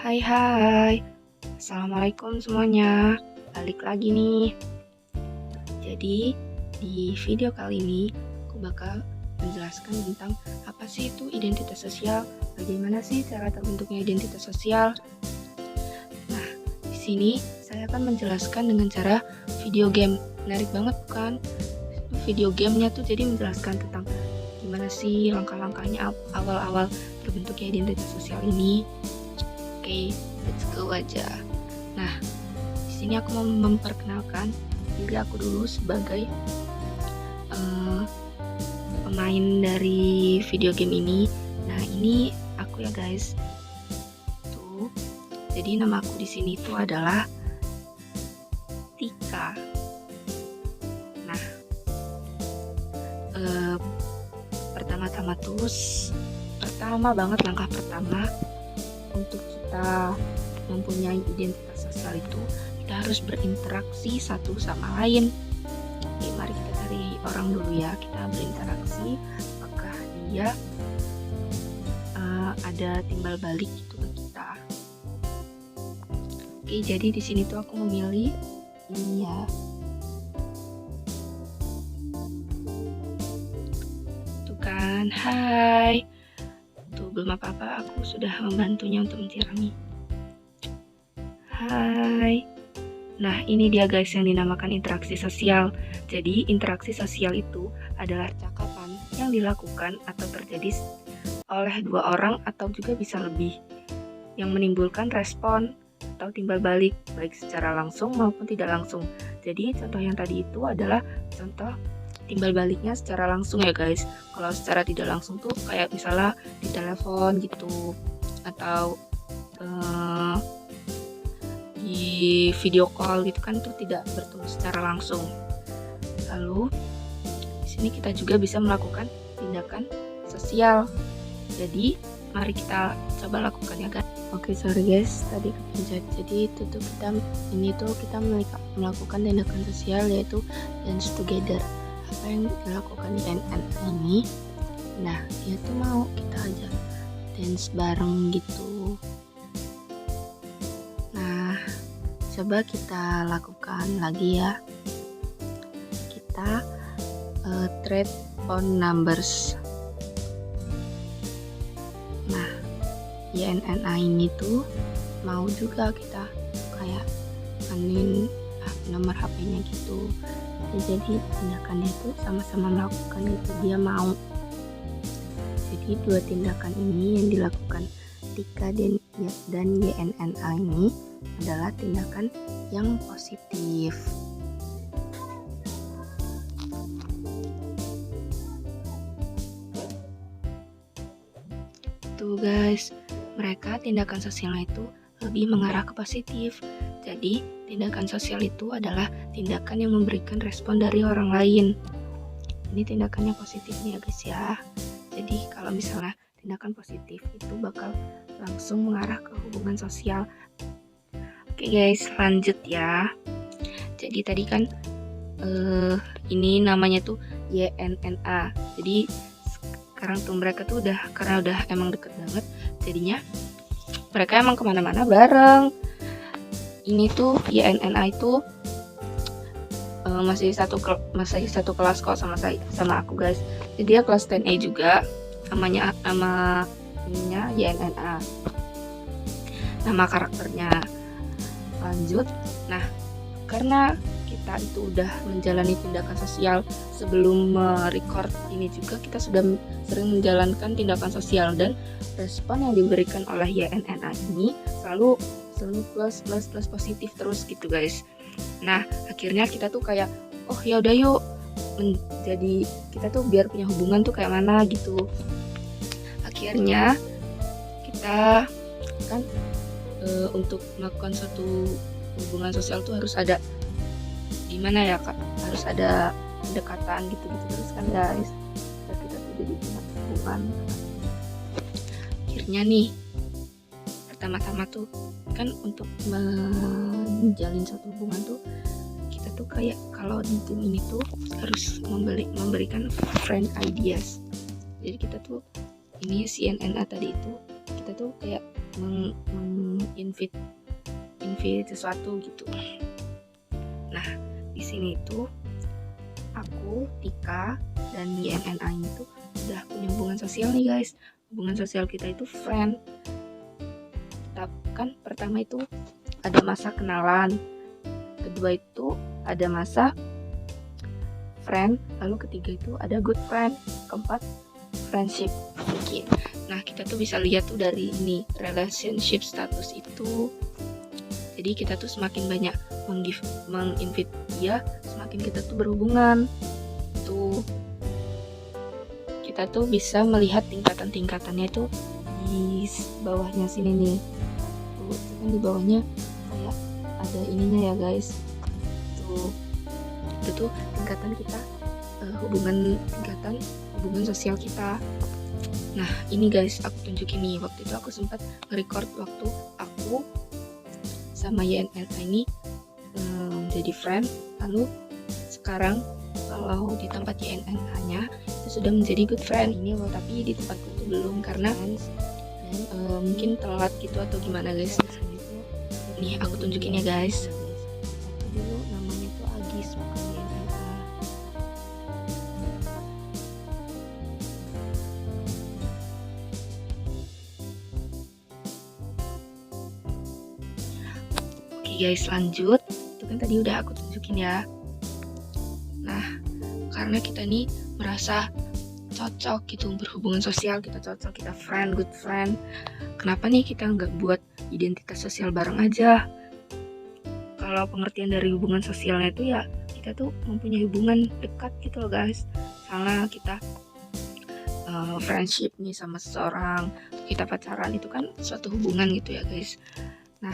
Hai hai, Assalamualaikum semuanya. Balik lagi nih. Jadi di video kali ini aku bakal menjelaskan tentang apa sih itu identitas sosial, bagaimana sih cara terbentuknya identitas sosial. Nah, di sini saya akan menjelaskan dengan cara video game. Menarik banget bukan? Video gamenya tuh jadi menjelaskan tentang gimana sih langkah-langkahnya awal-awal terbentuknya identitas sosial ini. Oke, let's go aja. Nah, di sini aku mau memperkenalkan diri aku dulu sebagai pemain dari video game ini. Nah, ini aku ya guys. Tuh. Jadi nama aku di sini tuh adalah Tika. Nah, pertama-tama banget langkah pertama untuk kita mempunyai identitas sosial itu kita harus berinteraksi satu sama lain. Oke, mari kita cari orang dulu ya, kita berinteraksi apakah dia ada timbal balik gitu ke kita. Oke, jadi di sini tuh aku memilih ini ya. Tuh kan, hai. Tuh belum apa-apa, aku sudah membantunya untuk mencirami. Hai. Nah, ini dia guys yang dinamakan interaksi sosial. Jadi, interaksi sosial itu adalah cakapan yang dilakukan atau terjadi oleh dua orang atau juga bisa lebih yang menimbulkan respon atau timbal balik baik secara langsung maupun tidak langsung. Jadi, contoh yang tadi itu adalah contoh timbal baliknya secara langsung ya guys. Kalau secara tidak langsung tuh kayak misalnya di telepon gitu atau di video call gitu kan tuh tidak bertemu secara langsung. Lalu di sini kita juga bisa melakukan tindakan sosial. Jadi mari kita coba lakukan ya guys. Oke, sorry guys, tadi kepencet. Jadi itu tuh kita melakukan tindakan sosial yaitu dance together. Apa yang dilakukan di NN ini? Nah, dia tuh mau kita ajak dance bareng gitu. Nah, coba kita lakukan lagi ya. Kita trade on numbers. Nah, YNNA ini tuh mau juga kita kayak anin nomor HP-nya gitu. Jadi tindakannya itu sama-sama melakukan gitu, dia mau. Jadi dua tindakan ini yang dilakukan Tika dan YNNA ini adalah tindakan yang positif. Tuh guys, mereka tindakan sosialnya itu lebih mengarah ke positif. Jadi, tindakan sosial itu adalah tindakan yang memberikan respon dari orang lain. Ini tindakannya positif nih ya guys ya. Jadi, kalau misalnya tindakan positif itu bakal langsung mengarah ke hubungan sosial. Oke guys, lanjut ya. Jadi tadi kan ini namanya tuh YNNA. Jadi sekarang tuh mereka tuh karena udah emang deket banget, jadinya mereka emang kemana-mana bareng. Ini tuh YNNA itu masih satu kelas kok sama aku guys. Jadi dia kelas 10A juga. Nama ininya YNNA. Nama karakternya. Lanjut. Nah, karena kita itu udah menjalani tindakan sosial sebelum merecord ini juga, kita sudah sering menjalankan tindakan sosial dan respon yang diberikan oleh YNNA ini selalu plus positif terus gitu guys. Nah, akhirnya kita tuh kayak oh ya udah yuk menjadi kita tuh biar punya hubungan tuh kayak mana gitu. Akhirnya kita kan untuk melakukan suatu hubungan sosial tuh harus ada gimana ya kak, harus ada pendekatan gitu terus kan guys, kita tuh jadi punya hubungan. Akhirnya nih pertama-tama tuh kan untuk menjalin suatu hubungan tuh kita tuh kayak kalau di tim ini tuh harus memberikan friend ideas. Jadi kita tuh ini si NNA tadi itu kita tuh kayak invite sesuatu gitu. Nah, di sini itu aku, Tika, dan YNNA itu udah punya hubungan sosial nih guys. Hubungan sosial kita itu friend. Kan pertama itu ada masa kenalan, kedua itu ada masa friend, lalu ketiga itu ada good friend, keempat friendship. Oke. Nah, kita tuh bisa lihat tuh dari ini relationship status itu. Jadi kita tuh semakin banyak menginvite dia, semakin kita tuh berhubungan. Tuh kita tuh bisa melihat tingkatan-tingkatannya itu di bawahnya sini nih. Tuh kan di bawahnya kayak ada ininya ya guys. Tuh itu tuh tingkatan kita, tingkatan hubungan sosial kita. Nah ini guys, aku tunjukin nih, waktu itu aku sempat nge-record waktu aku sama YNNA ini jadi friend. Lalu sekarang kalau di tempat YNNA nya itu sudah menjadi good friend ini loh, tapi di tempatku itu belum karena mungkin telat gitu atau gimana guys. Nih aku tunjukin ya guys. Dulu namanya tuh Agis, bukan YNNA. Oke guys, lanjut. Itu kan tadi udah aku tunjukin ya. Nah, karena kita nih merasa cocok gitu berhubungan sosial, kita cocok, kita friend, good friend. Kenapa nih kita nggak buat identitas sosial bareng aja? Kalau pengertian dari hubungan sosialnya itu ya kita tuh mempunyai hubungan dekat gitu loh guys. Misalnya kita friendship nih sama seseorang, kita pacaran, itu kan suatu hubungan gitu ya guys. Nah,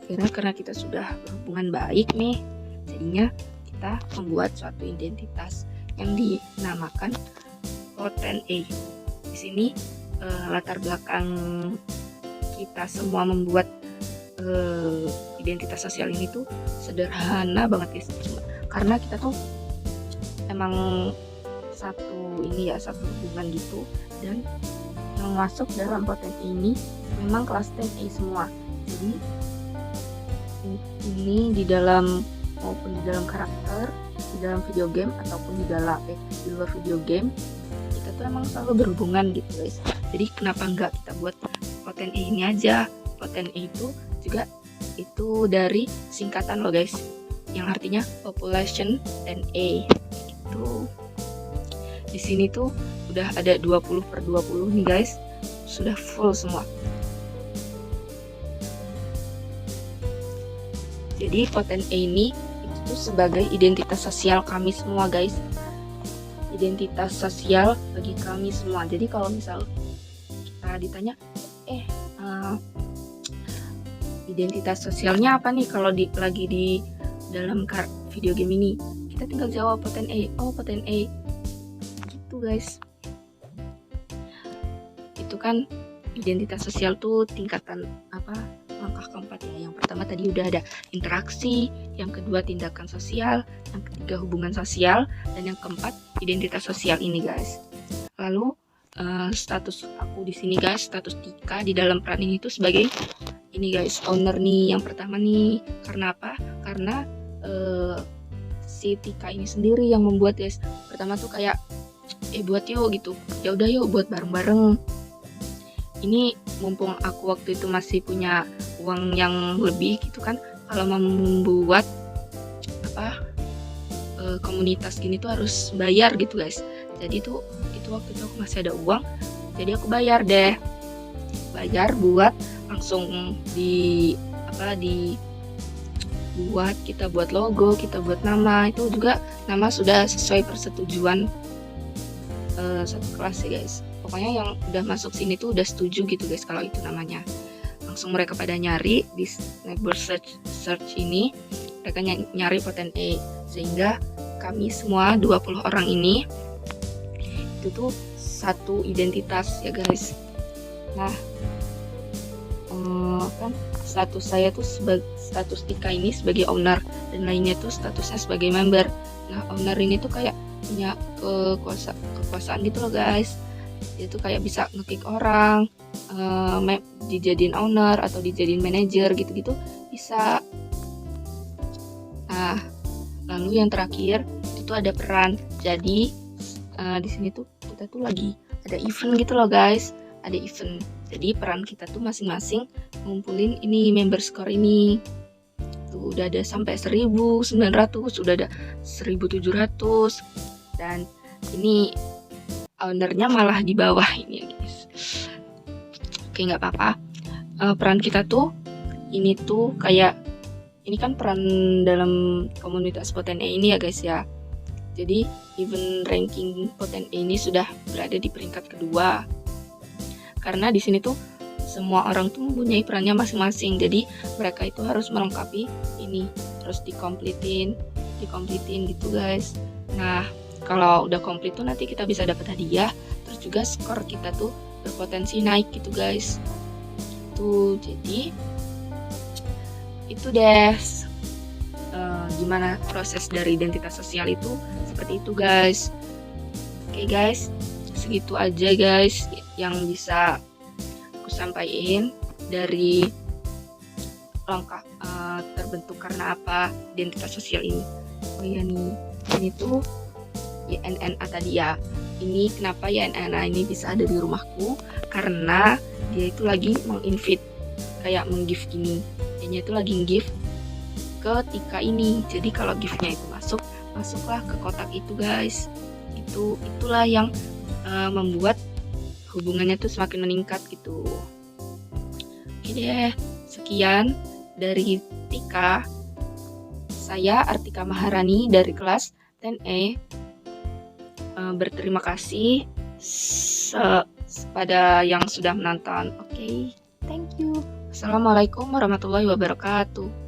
akhirnya karena kita sudah berhubungan baik nih, jadinya kita membuat suatu identitas yang dinamakan Poten A. Di sini latar belakang kita semua membuat identitas sosial ini tuh sederhana banget guys. Karena kita tuh emang satu hubungan gitu, dan yang masuk dalam Poten A ini memang kelas 10A semua. Jadi ini di dalam maupun di dalam karakter, di dalam video game ataupun di luar video game, kita tuh emang selalu berhubungan gitu guys. Jadi kenapa enggak kita buat Poten A ini aja? Poten A itu juga itu dari singkatan loh guys, yang artinya population dan A gitu. Di sini tuh udah ada 20/20 nih guys, sudah full semua. Jadi Poten A ini itu sebagai identitas sosial kami semua guys. Identitas sosial bagi kami semua. Jadi kalau misal kita ditanya, identitas sosialnya apa nih kalau lagi di dalam video game ini, kita tinggal jawab Poten A. Oh, Poten A gitu guys. Itu kan identitas sosial tuh tingkatan langkah keempat ya. Yang pertama tadi udah ada interaksi, yang kedua tindakan sosial, yang ketiga hubungan sosial, dan yang keempat identitas sosial ini guys. Lalu status aku di sini guys, status Tika di dalam peran ini tuh sebagai ini guys, owner nih yang pertama nih. Karena apa? Karena si Tika ini sendiri yang membuat guys. Pertama tuh kayak buat yuk gitu, ya udah yuk buat bareng-bareng. Ini mumpung aku waktu itu masih punya uang yang lebih gitu kan, kalau mau membuat komunitas gini tuh harus bayar gitu guys. Jadi tuh itu waktu itu aku masih ada uang, jadi aku bayar buat langsung kita buat logo, kita buat nama. Itu juga nama sudah sesuai persetujuan satu kelas ya guys. Pokoknya yang udah masuk sini tuh udah setuju gitu guys kalau itu namanya. Langsung mereka pada nyari di neighbor search ini, mereka nyari Poten A, sehingga kami semua 20 orang ini itu tuh satu identitas ya guys. Nah, kan status saya tuh status Tika ini sebagai owner, dan lainnya tuh statusnya sebagai member. Nah, owner ini tuh kayak punya kekuasaan gitu loh guys. Dia tuh kayak bisa nge-kick orang, dijadiin owner atau dijadiin manajer gitu-gitu bisa. Nah, lalu yang terakhir itu ada peran. Jadi di sini tuh kita tuh lagi ada event gitu loh guys, ada event. Jadi peran kita tuh masing-masing ngumpulin ini member score ini. Tuh udah ada sampai 1.900, udah ada 1.700, dan ini ownernya malah di bawah ini ya guys. Oke, nggak apa-apa. Peran kita tuh ini tuh kayak, ini kan peran dalam komunitas Poten E ini ya guys ya. Jadi event ranking Poten E ini sudah berada di peringkat kedua. Karena di sini tuh semua orang tuh mempunyai perannya masing-masing. Jadi mereka itu harus melengkapi ini, terus dikompletin gitu guys. Nah, kalau udah komplit tuh nanti kita bisa dapat hadiah, terus juga skor kita tuh berpotensi naik gitu guys. Tuh, jadi itu deh gimana proses dari identitas sosial itu, seperti itu guys. Oke guys, segitu aja guys yang bisa aku sampaikan dari langkah terbentuk karena apa identitas sosial ini. Oh iya nih, ini tuh YNNA tadi ya. Ini kenapa YNNA ini bisa ada di rumahku, karena dia itu lagi menginvite, kayak menggift gini. Dia itu lagi gift ke Tika ini. Jadi kalau giftnya itu masuklah ke kotak itu guys. Itulah yang membuat hubungannya tuh semakin meningkat gitu. Oke deh, sekian dari Tika. Saya Artika Maharani dari kelas 10E. Berterima kasih pada yang sudah menonton. Oke, thank you. Assalamualaikum warahmatullahi wabarakatuh.